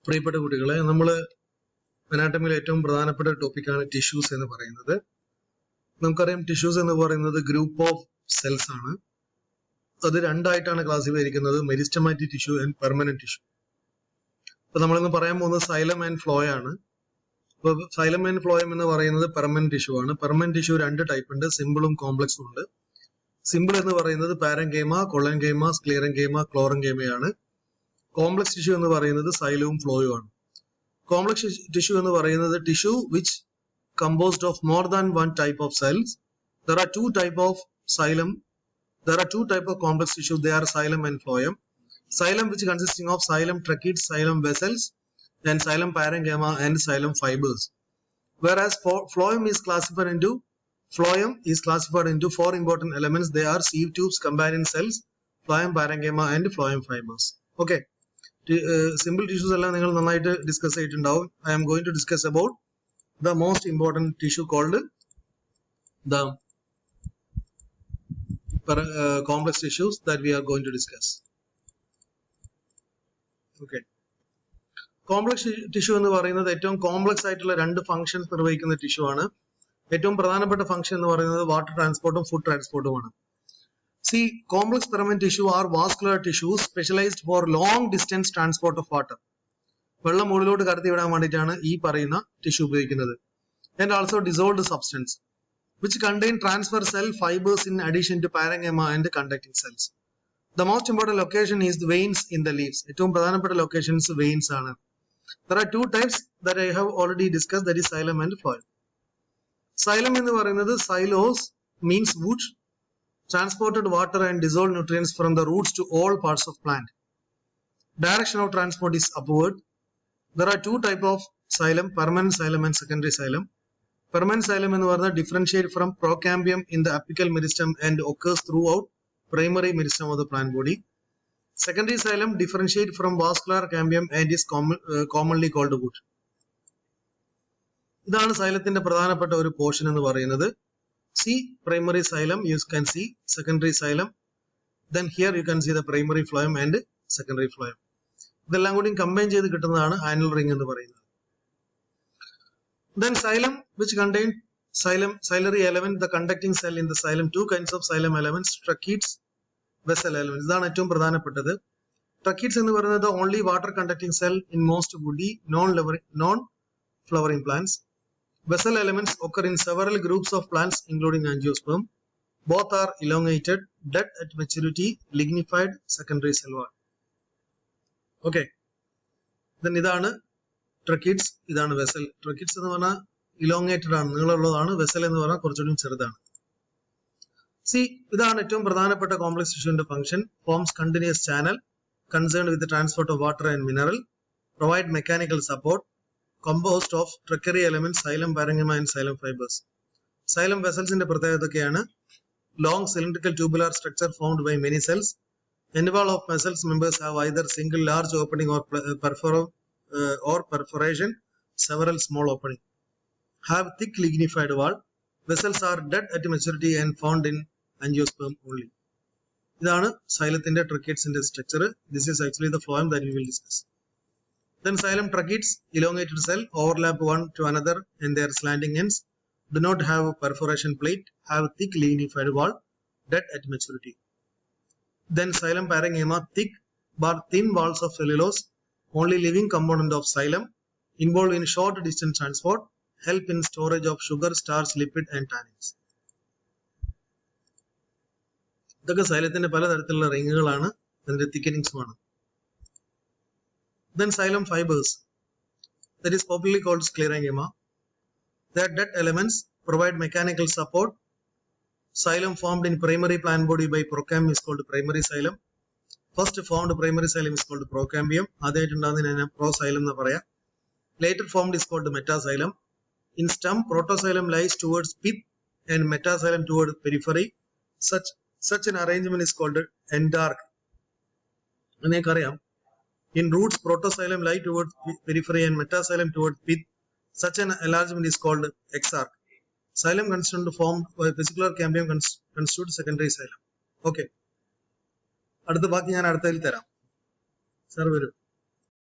പ്രിയപ്പെട്ട കുട്ടികളെ, നമ്മൾ അനാട്ടമിയിൽ ഏറ്റവും പ്രധാനപ്പെട്ട ടോപ്പിക്കാണ് ടിഷ്യൂസ് എന്ന് പറയുന്നത്. നമുക്കറിയാം ടിഷ്യൂസ് എന്ന് പറയുന്നത് ഗ്രൂപ്പ് ഓഫ് സെൽസ് ആണ്. അത് രണ്ടായിട്ടാണ് ക്ലാസിഫൈ ചെയ്തിരിക്കുന്നത്, meristematic tissue and permanent tissue. അപ്പൊ നമ്മളിന്ന് പറയാൻ പോകുന്നത് സൈലം ആൻഡ് ഫ്ലോയം ആണ്. അപ്പൊ സൈലം ആൻഡ് ഫ്ലോയം എന്ന് പറയുന്നത് പെർമനന്റ് ടിഷ്യൂ ആണ്. പെർമനന്റ് ടിഷ്യൂ രണ്ട് ടൈപ്പ് ഉണ്ട്, സിമ്പിളും കോംപ്ലക്സും ഉണ്ട്. സിമ്പിൾ എന്ന് പറയുന്നത് പാരൻകൈമ, കൊളൻകൈമ, സ്ക്ലീറൻകൈമ, ക്ലോറൻകൈമയാണ്. കോംപ്ലക്സ് ടിഷ്യൂ എന്ന് പറയുന്നത് സൈലവും ഫ്ലോയും ആണ്. കോംപ്ലക്സ് ടിഷ്യൂ എന്ന് പറയുന്നത് tissue which composed of more than one type of cells. There are two type of xylem. There are two type of complex tissue. They are xylem and phloem. Xylem, which consisting of xylem tracheids, xylem vessels, and xylem parenchyma and xylem fibers. Whereas phloem is classified into four important elements. They are sieve tubes, companion cells, phloem parenchyma, and phloem fibers. Okay. Simple tissues എല്ലാം നിങ്ങൾ നന്നായിട്ട് discuss ചെയ്തിട്ടുണ്ടാവും. I am going to discuss about the most important tissue called the complex tissues that we are going to discuss. Okay. Complex tissue എന്ന് പറയുന്നത് ഏറ്റവും complex ആയിട്ടുള്ള രണ്ട് functions നിർവഹിക്കുന്ന ടിഷ്യൂ ആണ്. ഏറ്റവും പ്രധാനപ്പെട്ട ഫംഗ്ഷൻ എന്ന് പറയുന്നത് വാട്ടർ ട്രാൻസ്പോർട്ടും ഫുഡ് ട്രാൻസ്പോർട്ടുമാണ്. See, complex permanent tissue are vascular tissues specialized for long distance transport of water. വെള്ളം മുകളിലോട്ട് കടത്തി വിടാൻ വേണ്ടിയിട്ടാണ് ഈ പറയുന്ന ടിഷ്യൂ ഉപയോഗിക്കുന്നത്. And also dissolved substance which contain transfer cell fibers in addition to parenchyma and conducting cells. The most important location is the veins in the leaves. ഏറ്റവും പ്രധാനപ്പെട്ട locations veins ആണ്. There are two types that I have already discussed, that is xylem and phloem. Xylem എന്ന് പറയുന്നത് xylose means wood, transported water and dissolved nutrients from the roots to all parts of plant. Direction of transport is upward. There are two type of xylem, permanent xylem and secondary xylem. Permanent xylem എന്ന് പറയുന്നത് differentiate from procambium in the apical meristem and occurs throughout primary meristem of the plant body. Secondary xylem differentiate from vascular cambium and is commonly called wood. ഇതാണ് സൈലത്തിന്റെ പ്രധാനപ്പെട്ട ഒരു portion എന്ന് പറയുന്നത്. See primary xylem, you can see secondary xylem, then here you can see the primary phloem and secondary phloem. ഇതെല്ലാം കൂടി combine ചെയ്ത് കിട്ടുന്നതാണ് annual ring എന്ന് പറയുന്നത്. Then xylem, which contain ciliary element, the conducting cell in the xylem. Two kinds of xylem elements, tracheids, vessel elements. ഇതാണ് ഏറ്റവും പ്രധാനപ്പെട്ടത്. Tracheids എന്ന് പറയുന്നത് only water conducting cell in most woody non-flowering plants. Vessel elements occur in several groups of plants including angiosperm. Both are elongated, dead at maturity, lignified, secondary cell wall. Okay. Then ഇതാണ് tracheids, ഇതാണ് vessel. Tracheids എന്ന് പറഞ്ഞാൽ elongated ആണ്, നീളമുള്ളതാണ്. Vessel എന്ന് പറഞ്ഞാൽ കുറച്ചുകൂടി ചെറുതാണ്. C, ഇതാണ് ഏറ്റവും പ്രധാനപ്പെട്ട കോംപ്ലക്സ് ടിഷ്യൂവിന്റെ function. Forms continuous channel, concerned with transport of water and mineral, provide mechanical support, composed of trachary elements, xylem, parenchyma and xylem fibers. Xylem vesselsന്റെ പ്രത്യേകതയൊക്കെയാണ് long cylindrical tubular structure formed by many cells. Interval of vessels members have either single large opening or perforation, several small opening. Have thick lignified wall. Vessels are dead at maturity and found in angiosperm only. ഇതാണ് സൈലത്തിന്റെ ട്രക്കീഡ്സിന്റെ structure. This is actually the phloem that we will discuss. Then xylem tracheids, elongated cell, overlap one to another and their slanting ends, do not have a perforation plate, have thick lignified wall, dead at maturity. Then xylem parenchyma, thick but thin walls of cellulose, only living component of xylem, involved in short distance transport, help in storage of sugar, starch, lipid and tannins. ഇതൊക്കെ സൈലത്തിന്റെ പലതരത്തിലുള്ള റിങ്ങുകളാണ്, അതിന്റെ തിക്കനിങ്സുമാണ്. Then xylem fibers, that is popularly called sclerenchyma. They are dead elements, provide mechanical support. Xylem formed in primary plant body by procambium is called primary xylem. First formed primary xylem is called procambium. ആദ്യമായിട്ടുണ്ടാകുന്നതിനെ proxylem എന്ന് പറയാം. Later formed is called metaxylem. In stem, protoxylem lies towards pith and metaxylem towards periphery. Such an arrangement is called endarc. നിങ്ങൾക്കറിയാം, in roots, protoxylem lie towards periphery and metaxylem towards pith. Such an enlargement is called exarch. Xylem constituent formed by vesicular cambium constitute secondary xylem. Okay. അടുത്ത ബാക്കി ഞാൻ അടുത്തതിൽ തരാം. Sir വരും.